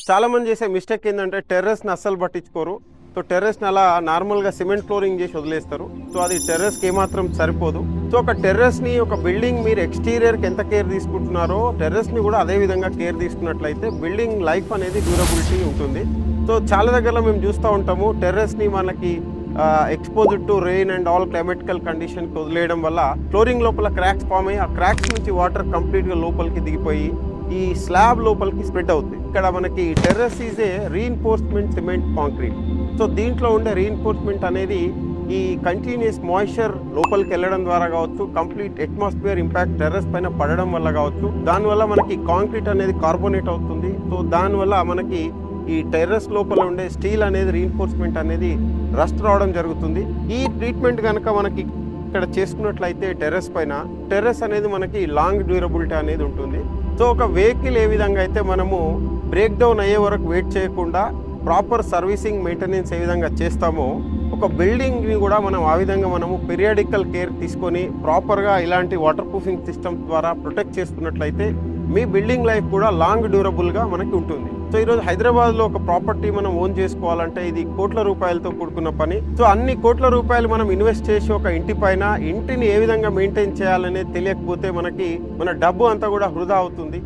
చాలా మంది చేసే మిస్టేక్ ఏంటంటే టెర్రస్ని అస్సలు పట్టించుకోరు. సో టెర్రస్ని అలా నార్మల్గా సిమెంట్ ఫ్లోరింగ్ చేసి వదిలేస్తారు. సో అది టెర్రస్కి ఏమాత్రం సరిపోదు. సో ఒక టెర్రస్ని, ఒక బిల్డింగ్ మీరు ఎక్స్టీరియర్కి ఎంత కేర్ తీసుకుంటున్నారో టెర్రస్ని కూడా అదే విధంగా కేర్ తీసుకున్నట్లయితే బిల్డింగ్ లైఫ్ అనేది డ్యూరబిలిటీ ఉంటుంది. సో చాలా దగ్గరలో మేము చూస్తూ ఉంటాము టెర్రస్ని మనకి exposed to rain and all climatical కండిషన్కి వదిలేయడం వల్ల ఫ్లోరింగ్ లోపల క్రాక్స్ ఫామ్ అయ్యి ఆ క్రాక్స్ నుంచి వాటర్ కంప్లీట్గా లోపలికి దిగిపోయి ఈ స్లాబ్ లోపలికి స్ప్రెడ్ అవుతుంది. ఇక్కడ మనకి terrace is a reinforcement cement concrete. So దీంట్లో ఉండే రీఇన్ఫోర్స్మెంట్ అనేది ఈ కంటిన్యూస్ మాయిశ్చర్ లోపలికి వెళ్ళడం ద్వారా కావచ్చు, కంప్లీట్ అట్మాస్ఫియర్ ఇంపాక్ట్ టెర్రస్ పైన పడడం వల్ల కావచ్చు, దానివల్ల మనకి కాంక్రీట్ అనేది కార్బోనేట్ అవుతుంది. సో దానివల్ల మనకి ఈ టెర్రస్ లోపల ఉండే స్టీల్ అనేది రీఇన్ఫోర్స్మెంట్ అనేది రస్ట్ రావడం జరుగుతుంది. ఈ ట్రీట్మెంట్ కనుక మనకి ఇక్కడ చేసుకున్నట్లయితే టెర్రస్ అనేది మనకి లాంగ్ డ్యూరబిలిటీ అనేది ఉంటుంది. సో ఒక వెహికల్ ఏ విధంగా అయితే మనము బ్రేక్ డౌన్ అయ్యే వరకు వెయిట్ చేయకుండా ప్రాపర్ సర్వీసింగ్ మెయింటెనెన్స్ ఏ విధంగా చేస్తామో ఒక బిల్డింగ్ని కూడా మనం ఆ విధంగా మనము పీరియాడికల్ కేర్ తీసుకొని ప్రాపర్గా ఇలాంటి వాటర్ ప్రూఫింగ్ సిస్టమ్ ద్వారా ప్రొటెక్ట్ చేసుకున్నట్లయితే మీ బిల్డింగ్ లైఫ్ కూడా లాంగ్ డ్యూరబుల్గా మనకి ఉంటుంది. సో ఈరోజు హైదరాబాద్లో ఒక ప్రాపర్టీ మనం ఓన్ చేసుకోవాలంటే ఇది కోట్ల రూపాయలతో కూడుకున్న పని. సో అన్ని కోట్ల రూపాయలు మనం ఇన్వెస్ట్ చేసి ఒక ఇంటి ఇంటిని ఏ విధంగా మెయింటైన్ చేయాలనేది తెలియకపోతే మన డబ్బు అంతా కూడా వృధా అవుతుంది.